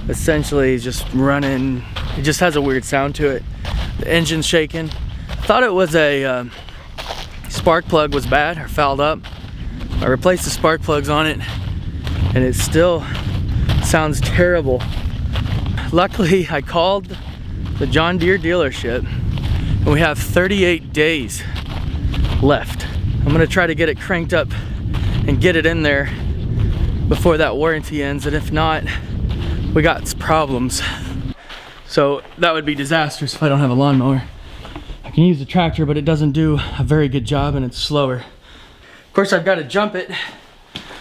essentially is just running. It just has a weird sound to it. The engine's shaking. Thought it was a spark plug was bad or fouled up. I replaced the spark plugs on it and it still sounds terrible. Luckily, I called the John Deere dealership and we have 38 days left. I'm gonna try to get it cranked up and get it in there before that warranty ends, and if not, we got problems. So that would be disastrous if I don't have a lawnmower. I can use the tractor, but it doesn't do a very good job and it's slower. Of course, I've got to jump it.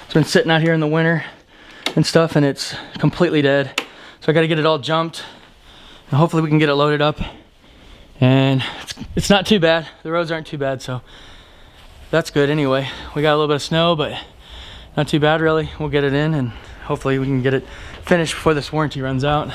It's been sitting out here in the winter and stuff and it's completely dead. So I got to get it all jumped and hopefully we can get it loaded up. And it's not too bad. The roads aren't too bad, so that's good anyway. We got a little bit of snow, but not too bad really. We'll get it in and hopefully we can get it finished before this warranty runs out.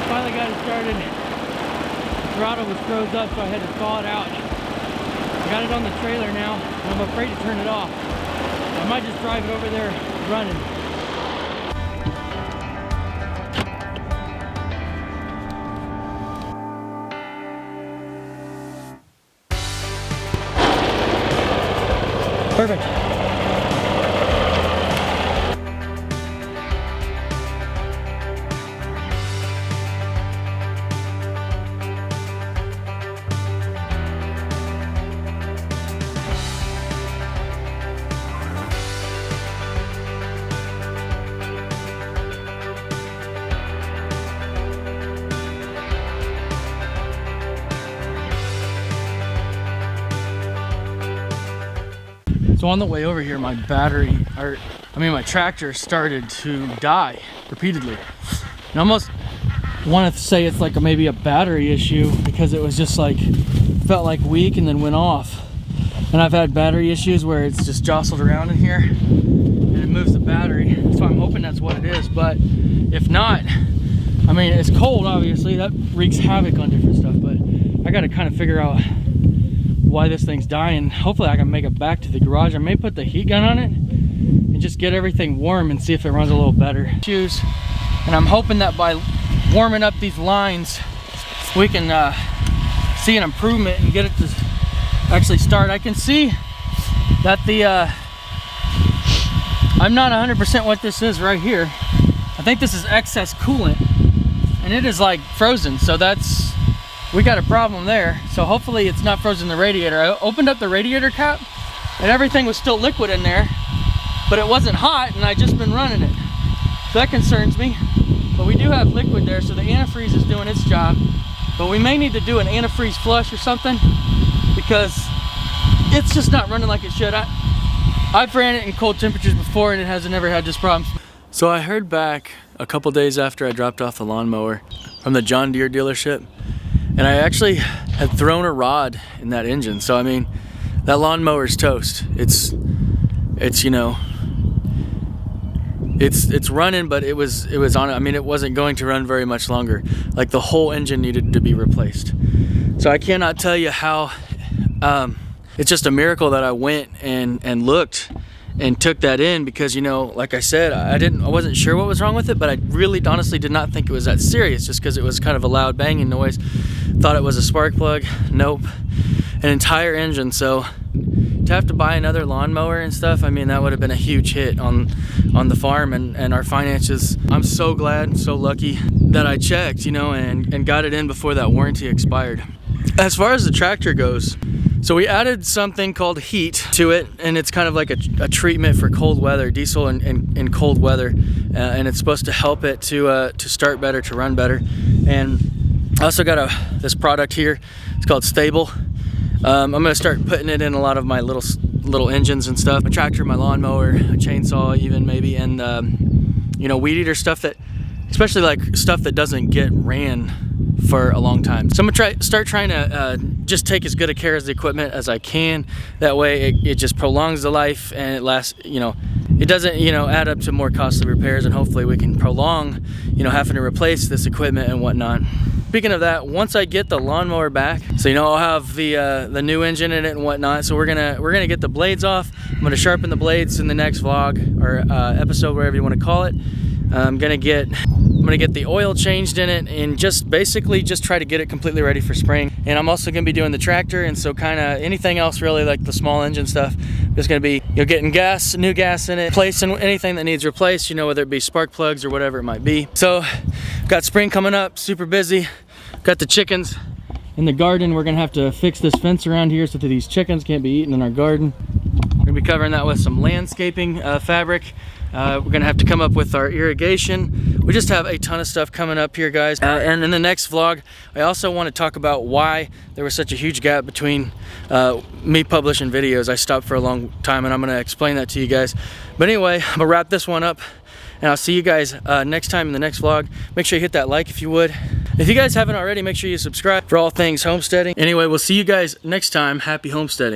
Finally got it started. The throttle was froze up, so I had to thaw it out. I got it on the trailer now, and I'm afraid to turn it off. I might just drive it over there running. Perfect. So on the way over here, my my tractor started to die repeatedly. And I almost want to say it's like maybe a battery issue because it was just like, felt like weak and then went off. And I've had battery issues where it's just jostled around in here and it moves the battery. So I'm hoping that's what it is, but if not, I mean, it's cold obviously, that wreaks havoc on different stuff, but I got to kind of figure out why this thing's dying. Hopefully I can make it back to the garage. I may put the heat gun on it and just get everything warm and see if it runs a little better. And I'm hoping that by warming up these lines we can see an improvement and get it to actually start. I can see that the I'm not 100% what this is right here. I think this is excess coolant and it is like frozen, so we got a problem there. So hopefully it's not frozen the radiator. I opened up the radiator cap and everything was still liquid in there, but it wasn't hot and I just been running it. So that concerns me. But we do have liquid there, so the antifreeze is doing its job. But we may need to do an antifreeze flush or something because it's just not running like it should. I've ran it in cold temperatures before and it hasn't ever had this problem. So I heard back a couple days after I dropped off the lawnmower from the John Deere dealership. And I actually had thrown a rod in that engine. So I mean, that lawnmower's toast. It's you know, it's running, but it was on. I mean, it wasn't going to run very much longer. Like the whole engine needed to be replaced. So I cannot tell you how. It's just a miracle that I went and looked and took that in, because, you know, like I said, I wasn't sure what was wrong with it, but I really honestly did not think it was that serious, just because it was kind of a loud banging noise. Thought it was a spark plug. Nope. An entire engine. So to have to buy another lawnmower and stuff, I mean, that would have been a huge hit on the farm and our finances. I'm so glad, so lucky that I checked, you know, and got it in before that warranty expired. As far as the tractor goes, so we added something called heat to it, and it's kind of like a treatment for cold weather, diesel in cold weather, and it's supposed to help it to start better, to run better. And I also got this product here. It's called Stable. I'm gonna start putting it in a lot of my little engines and stuff. My tractor, my lawnmower, a chainsaw even maybe, and you know, weed eater stuff, that especially like stuff that doesn't get ran for a long time. So I'm gonna start trying to just take as good a care of the equipment as I can. That way it just prolongs the life and it lasts, you know, it doesn't, you know, add up to more costly repairs, and hopefully we can prolong, you know, having to replace this equipment and whatnot. Speaking of that, once I get the lawnmower back, so you know, I'll have the new engine in it and whatnot. So we're gonna get the blades off. I'm gonna sharpen the blades in the next vlog or episode, whatever you want to call it. I'm gonna get the oil changed in it and just basically just try to get it completely ready for spring. And I'm also gonna be doing the tractor, and so kind of anything else really, like the small engine stuff, just gonna be, you know, getting new gas in it, replacing anything that needs replaced, you know, whether it be spark plugs or whatever it might be. So got spring coming up, super busy. Got the chickens in the garden. We're gonna have to fix this fence around here so that these chickens can't be eaten in our garden. We're gonna be covering that with some landscaping fabric. We're gonna have to come up with our irrigation. We just have a ton of stuff coming up here, guys. And in the next vlog, I also want to talk about why there was such a huge gap between me publishing videos. I stopped for a long time, and I'm gonna explain that to you guys. But anyway, I'm gonna wrap this one up, and I'll see you guys next time in the next vlog. Make sure you hit that like if you would. If you guys haven't already, make sure you subscribe for all things homesteading. Anyway, we'll see you guys next time. Happy homesteading.